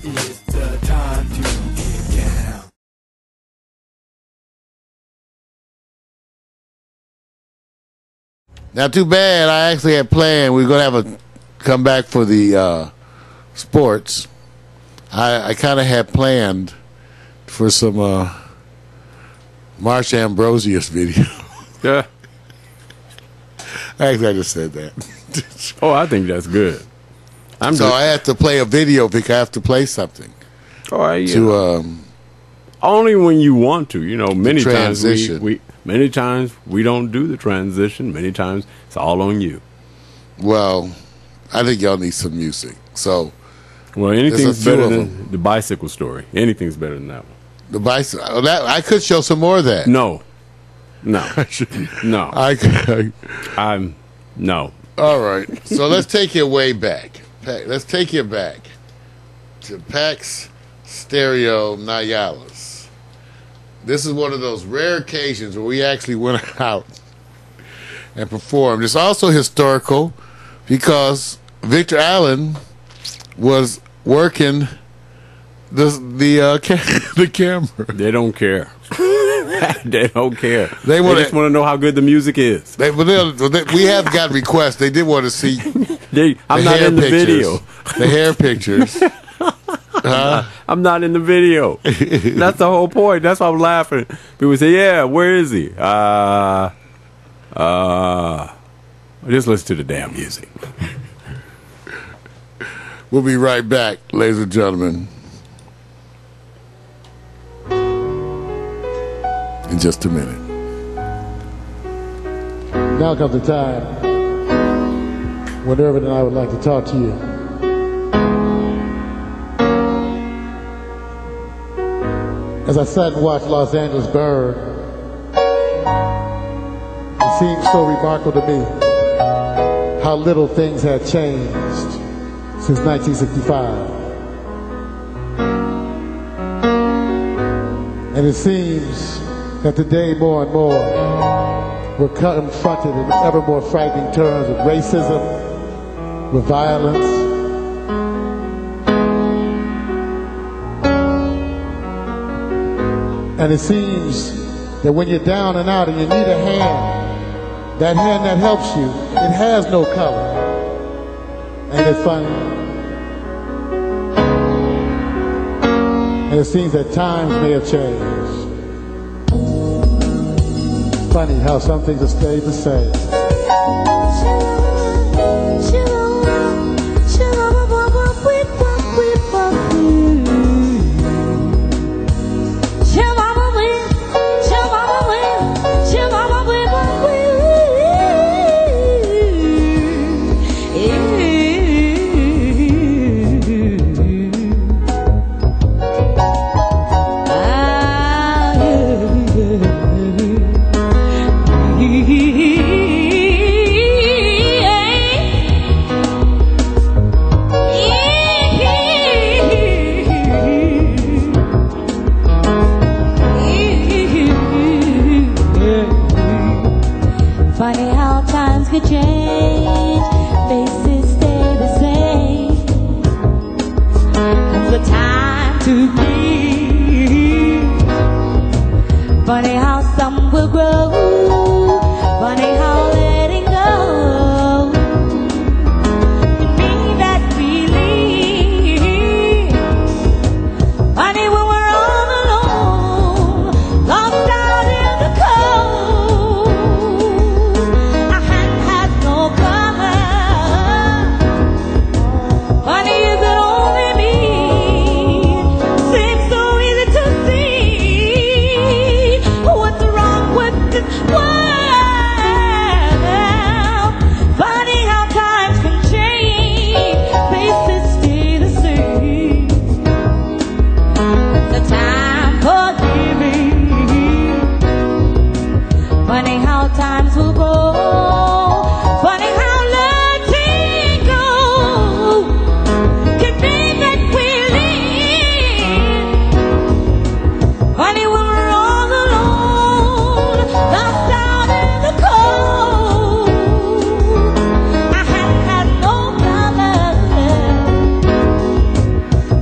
It's the time to get down. Now, too bad. I actually had planned. We were going to have a come back for the sports. I kind of had planned for some Marsha Ambrosius video. Yeah. Actually, I just said that. Oh, I think that's good. So I have to play a video because I have to play something. Oh, yeah. Only when you want to. You know, many times many times we don't do the transition. Many times it's all on you. Well, I think y'all need some music. So, well, anything's better than the bicycle story. Anything's better than that one. The bicycle. That I could show some more of that. No. No. No. All right. So let's take you way back. Let's take you back to Pax Stereo Nayales. This is one of those rare occasions where we actually went out and performed. It's also historical because Victor Allen was working the camera. They don't care. They don't care. They just want to know how good the music is. We have got requests. They did want to see. I'm not in the video. The hair pictures. I'm not in the video. That's the whole point. That's why I'm laughing. People say, "Yeah, where is he?" Just listen to the damn music. We'll be right back, ladies and gentlemen. In just a minute. Now comes the time when Irvin and I would like to talk to you. As I sat and watched Los Angeles burn, it seemed so remarkable to me how little things had changed since 1965. And it seems that today, more and more, we're confronted in ever more frightening terms with racism, with violence. And it seems that when you're down and out and you need a hand, that hand that helps you, it has no color. Ain't it funny? And it seems that times may have changed. Funny how some things have stayed the same.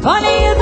Funny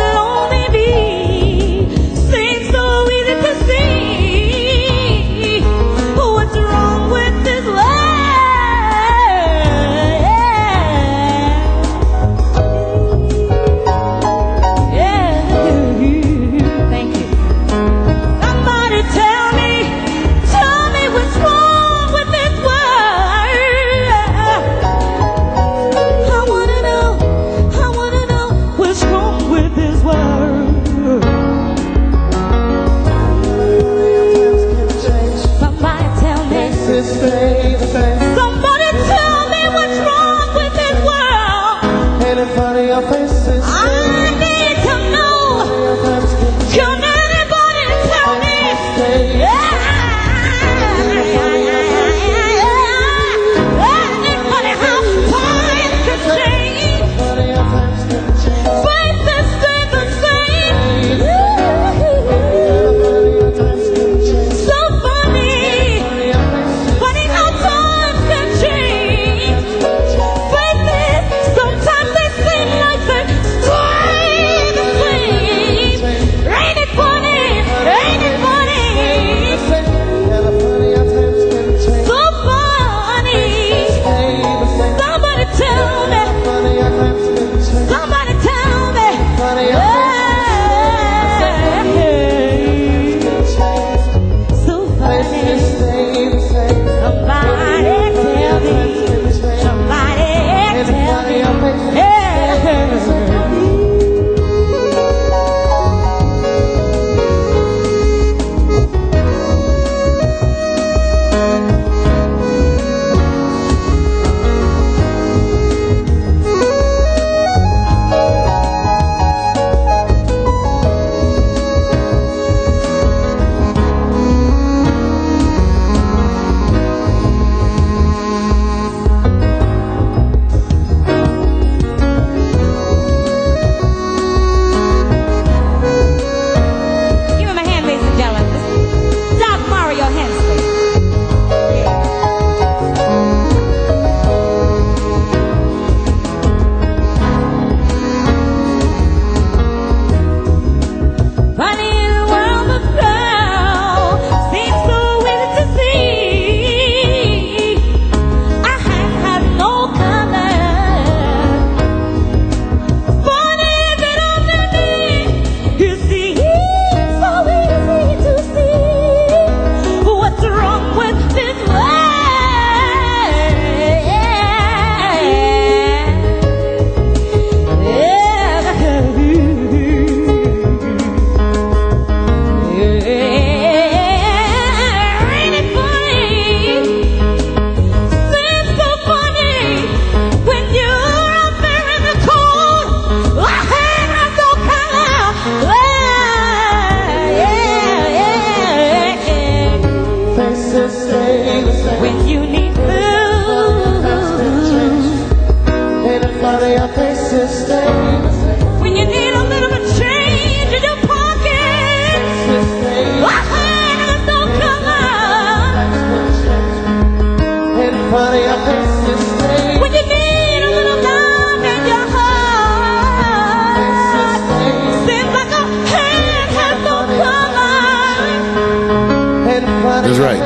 That's right.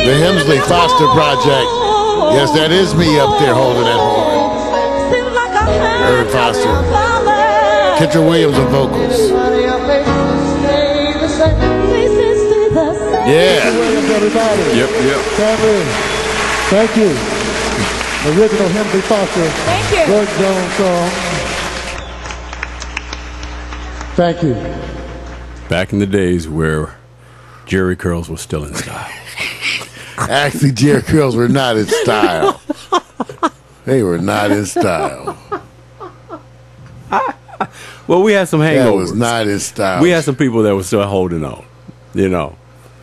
The Hemsley Foster Project. Yes, that is me up there holding that horn. Eric Foster. Kendra Williams on vocals. Yeah. Yep. Thank you. Original Hemsley Foster. Thank you. George Jones song. Thank you. Back in the days where Jerry curls was still in style. Actually, Jerry curls were not in style. They were not in style. Well, we had some hangovers. That was not in style. We had some people that were still holding on. You know.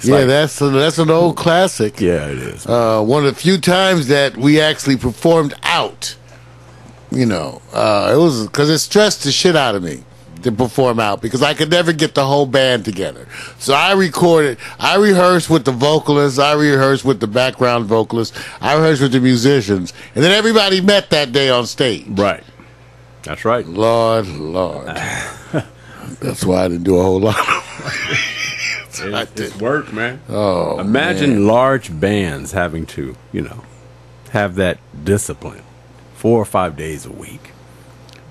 Yeah, that's an old classic. Yeah, it is. One of the few times that we actually performed out. You know, it was because it stressed the shit out of me to perform out because I could never get the whole band together. So I rehearsed with the vocalists, I rehearsed with the background vocalists, I rehearsed with the musicians, and then everybody met that day on stage. Right. That's right. Lord. That's why I didn't do a whole lot of It's work, man. Oh, imagine large bands having to, have that discipline 4 or 5 days a week.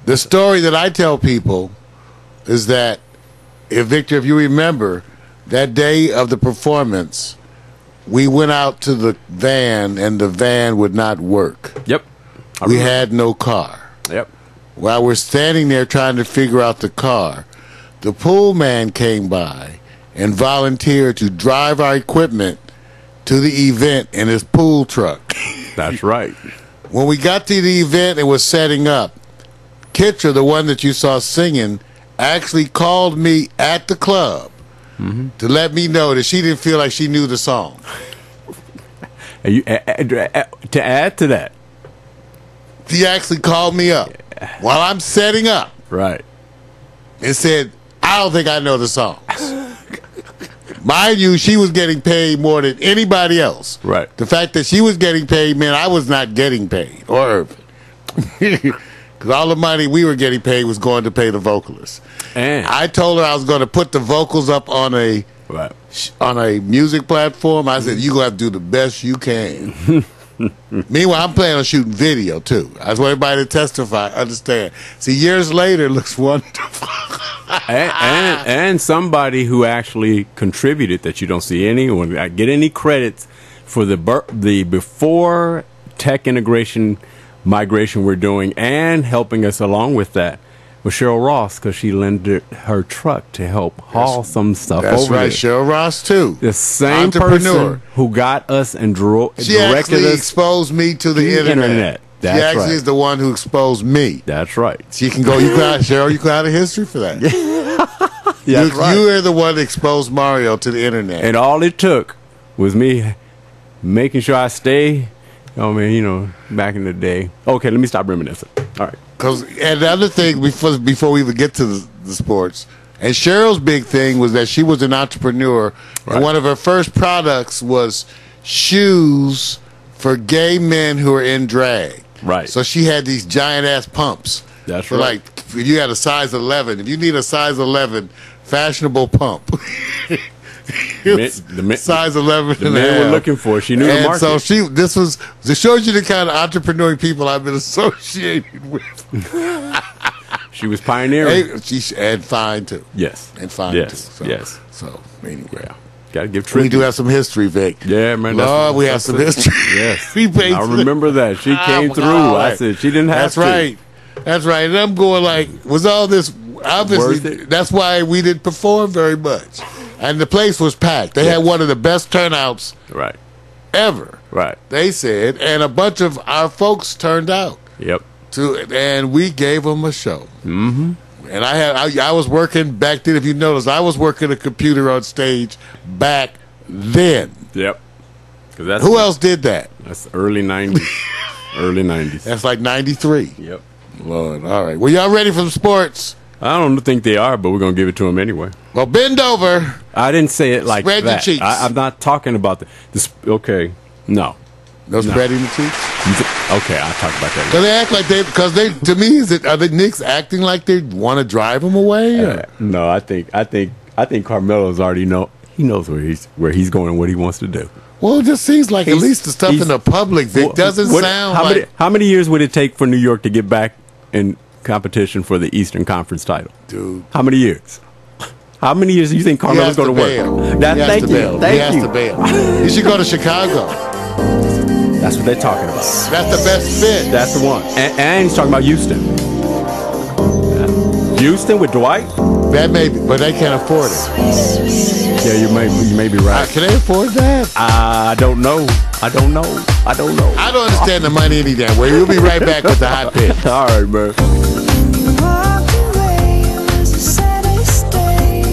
The story that I tell people is that, Victor, if you remember, that day of the performance, we went out to the van, and the van would not work. Yep. We had no car. Yep. While we're standing there trying to figure out the car, the pool man came by and volunteered to drive our equipment to the event in his pool truck. That's right. When we got to the event and was setting up, Kitra, the one that you saw singing, actually called me at the club to let me know that she didn't feel like she knew the song. And to add to that, She actually called me up while I'm setting up right, and said, I don't think I know the songs. Mind you, she was getting paid more than anybody else. Right. The fact that she was getting paid meant I was not getting paid, or Irvin. Because all the money we were getting paid was going to pay the vocalists. and I told her I was going to put the vocals up on a music platform. I said, you're going to have to do the best you can. Meanwhile, I'm planning on shooting video, too. I just want everybody to testify, understand. See, years later, it looks wonderful. and somebody who actually contributed that you don't see anyone get any credits for the before tech integration migration we're doing and helping us along with that was Cheryl Ross, because she lended her truck to help haul some stuff over That's right, there. Cheryl Ross, too. The same person who got us and She directed actually us exposed me to the internet. That's she actually right. is the one who exposed me. That's right. She can go, Cheryl, you got a history for that. That's right. You are the one that exposed Mario to the internet. And all it took was me making sure I stay. Oh man, back in the day. Okay, let me stop reminiscing. All right. And the other thing, before we even get to the sports, and Cheryl's big thing was that she was an entrepreneur, Right. and one of her first products was shoes for gay men who are in drag. Right. So she had these giant ass pumps. That's So, right. like, if you had a size 11, if you need a size 11 fashionable pump. Size 11 The and men a were half. looking for. She knew the And market. so this shows you the kind of entrepreneurial people I've been associated with. She was pioneering. And fine too. Yes. And fine Yes. too. Yes. So anyway. Yeah. Got to give We tribute. do have some history, Vic. Yeah, man. Lord, we have some history. Yes. We paid I for remember that. She came through. all I right. said she didn't have That's to. right. That's right. And I'm going like, was all this Worth obviously? it? That's why we didn't perform very much, and the place was packed. They had one of the best turnouts Right. ever. Right. They said, and a bunch of our folks turned out Yep. and we gave them a show. Mm-hmm. And I was working back then. If you notice, I was working a computer on stage back then. Yep. Because that's Who else did that? That's early 90s. Early 90s. That's like 93. Yep. Lord, all right. Well, y'all ready for some sports? I don't think they are, but we're gonna give it to them anyway. Well, bend over. I didn't say it like Spread your that. cheeks. I'm not talking about this. Okay, no. No spreading the cheeks. Okay, I'll talk about that. Because they act like to me, are the Knicks acting like they want to drive them away? Or? No, I think Carmelo's already he knows where he's going and what he wants to do. Well, it just seems like at least the stuff in the public, Vic, doesn't sound like. How many years would it take for New York to get back in competition for the Eastern Conference title? Dude. How many years? How many years do you think Carmelo's going to work? Thank you. Thank He has to bail. You should go to Chicago. That's what they're talking about. That's the best fit. That's the one. And he's talking about Houston. Houston with Dwight? That may be, but they can't afford it. Yeah, you may be right. Can they afford that? I don't know. I don't understand the money any damn way. We'll be right back with the hot pitch. All right, man. Walked away, it was a saddest day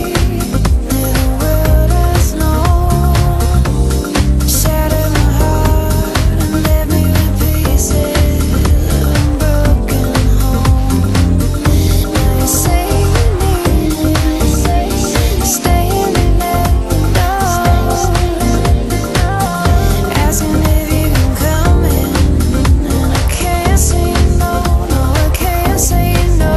the world has known. Shattered my heart and left me with pieces of a broken home. Now you say you need me, staying in that door, asking if you can come in, and I can't say no, no, I can't say no.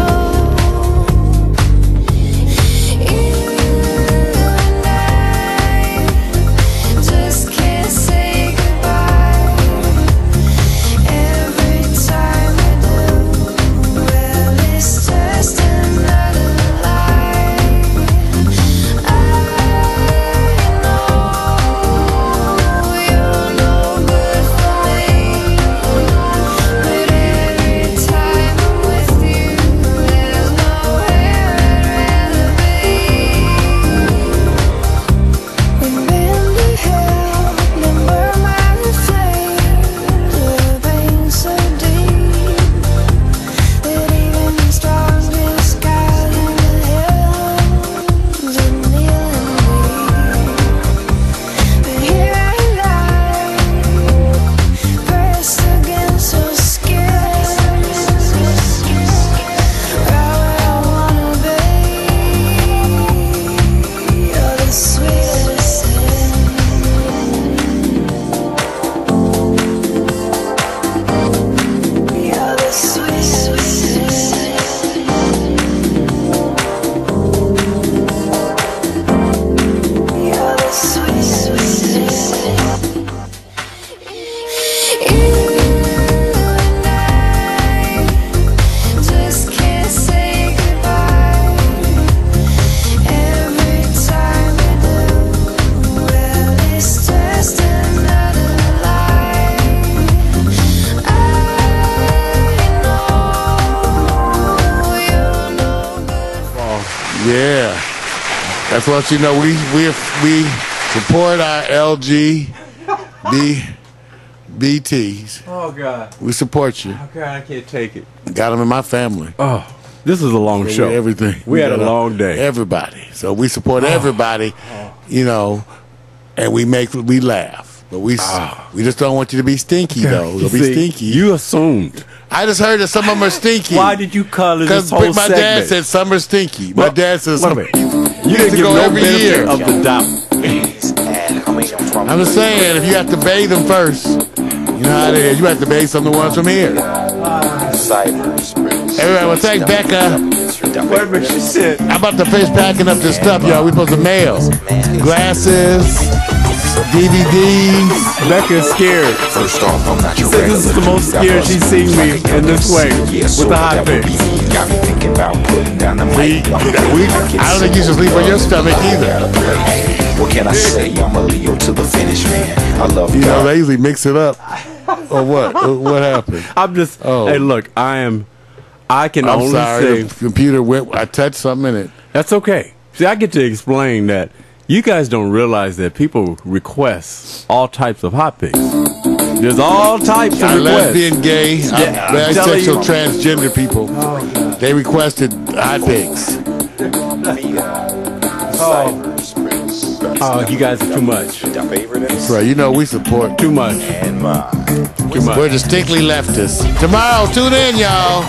Yeah. That's what you know. We support our LGBTs. Oh God. We support you. Oh God, I can't take it. Got them in my family. Oh, this is a long show. Everything. We had a got long day. Everybody. So we support everybody, you know, and we laugh. But we just don't want you to be stinky though. You You'll be see, stinky. You assumed. I just heard that some of them are stinky. Why did you color this Because whole my segment? dad said some are stinky. My Well, dad says wait a some. minute. You to didn't give go no every benefit year. of the doubt. I'm just saying, if you have to bathe them first, you know how it is. You have to bathe some of the ones from here. Everybody, well, thank Becca. Wait a minute, she said. I'm about to finish packing up this stuff, y'all. We supposed to mail glasses, DVDs. Becca's scared. First off, I'm not She your said this is the most scared she's seen me in this way with the hot picks. Got me thinking about putting down the mic. I don't think you should sleep on your stomach either. What can I say? I'm a Leo to the finish, man. I love You know, God. they usually mix it up. Or what? What happened? I'm just. Oh. Hey, look, I can I'm only sorry. say The computer went. I touched something in it. that's okay. See, I get to explain that. You guys don't realize that people request all types of hot picks. There's all types of I'm requests. lesbian, gay, Yeah, I'm telling bisexual, you. transgender people. They requested hot picks. Oh, you guys are too much. That's right. You know we support. Too much. Too much. We're distinctly leftists. Tomorrow, tune in, y'all.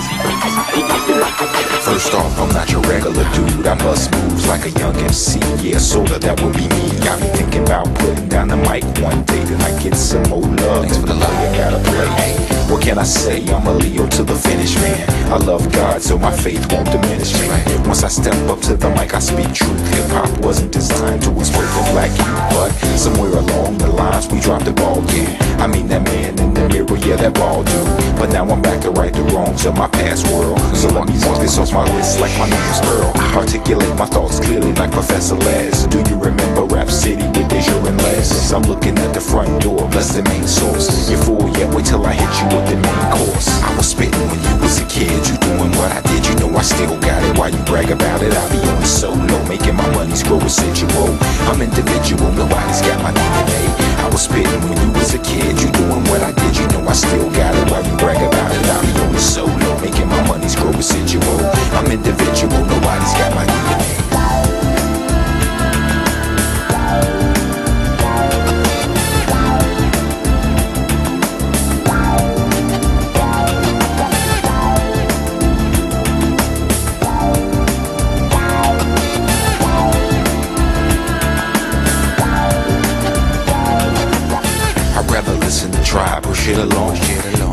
First off, I'm not your regular dude. I bust moves like a young MC. Yeah, sorta, that would be me. Got me thinking about putting down the mic one day. Then I get some more love. Thanks for the love you gotta play. Hey, what can I say? I'm a Leo to the finish, man. I love God, so my faith won't diminish me. Once I step up to the mic, I speak truth. Hip hop wasn't designed to exploit the black youth, but somewhere along the lines we dropped the ball. Yeah, I mean that man in the mirror, yeah, that ball dude. But now I'm back to right the wrongs of my past world. So let me walk this off my wrist like my name's Earl. Articulate my thoughts clearly like Professor Les. Do you remember Rap City with Deja and Les? I'm looking at the front door, bless the main source. You're full, yeah, wait till I hit you with the main course. I was spitting when you was a kid, you doing what I did, you know I still got it. Why you brag about it? I be on the solo, making my money's grow residual. I'm individual, nobody's got my DNA. I was spitting when you was a kid, you doing what I did, you know I still got it. Why you brag about it? I be on the solo, making my money's grow residual. I'm individual, nobody's got my DNA. I'd rather listen to Tribe or shit alone.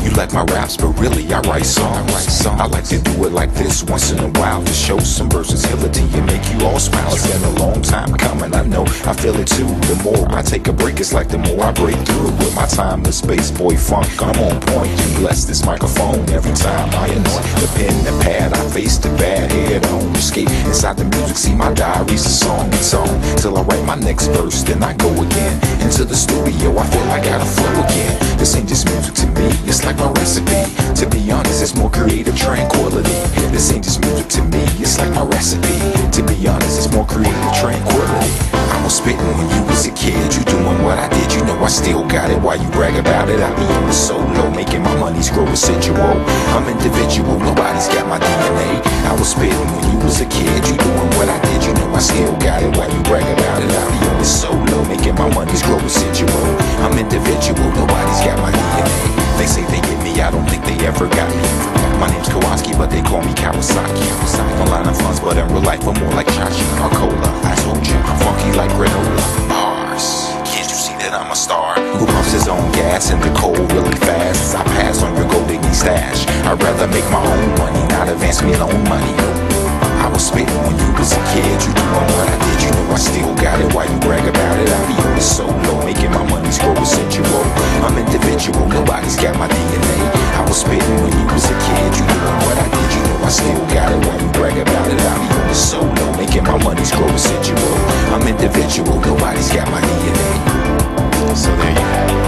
You like my raps, but really I write songs. I like to do it like this once in a while to show some versatility and make you all smile. It's been a long time coming, I know, I feel it too. The more I take a break, it's like the more I break through. With my timeless space boy funk, I'm on point. You bless this microphone every time I anoint the pen, the pad. I face the bad head on. Escape inside the music, see my diary's a song. It's on till I write my next verse, then I go again into the studio. I feel I gotta flow again. This ain't just music to me, it's like my recipe. To be honest, it's more creative tranquility. This ain't just music to me, it's like my recipe. To be honest, it's more creative tranquility. I was spitting when you was a kid, you doing what I did, you know I still got it. Why you brag about it? I be on the solo, making my money's grow residual. I'm individual, nobody's got my DNA. I was spitting when you was a kid, you doing what I did, you know I still got it. Why you brag about it? I be on the solo, making my money's grow residual. I'm individual, nobody's got my DNA. They say they get me, I don't think they ever got me. My name's Kowalski, but they call me Kawasaki. No line of funds, but in real life I'm more like Chachi or Cola. I told you, I'm funky like granola. Bars, can't you see that I'm a star? Who pumps his own gas in the cold really fast? As I pass on your gold digging stash. I'd rather make my own money, not advance me own money. No. I was spitting when you was a kid, you doing what I did, you know I still got it. Why you brag about it? I be on the solo, making my money's grow residual. I'm individual, nobody's got my DNA. I was spitting when you was a kid, you doing what I did, you know I still got it. Why you brag about it? I be on the solo, making my money's grow residual. I'm individual, nobody's got my DNA. So there you have it.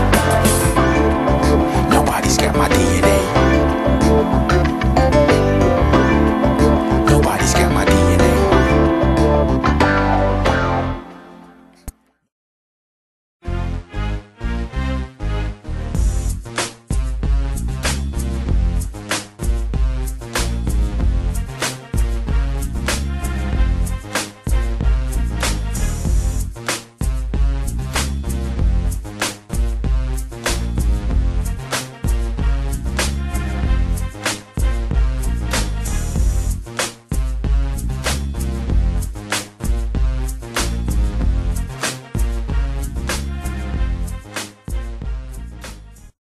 Nobody's got my DNA.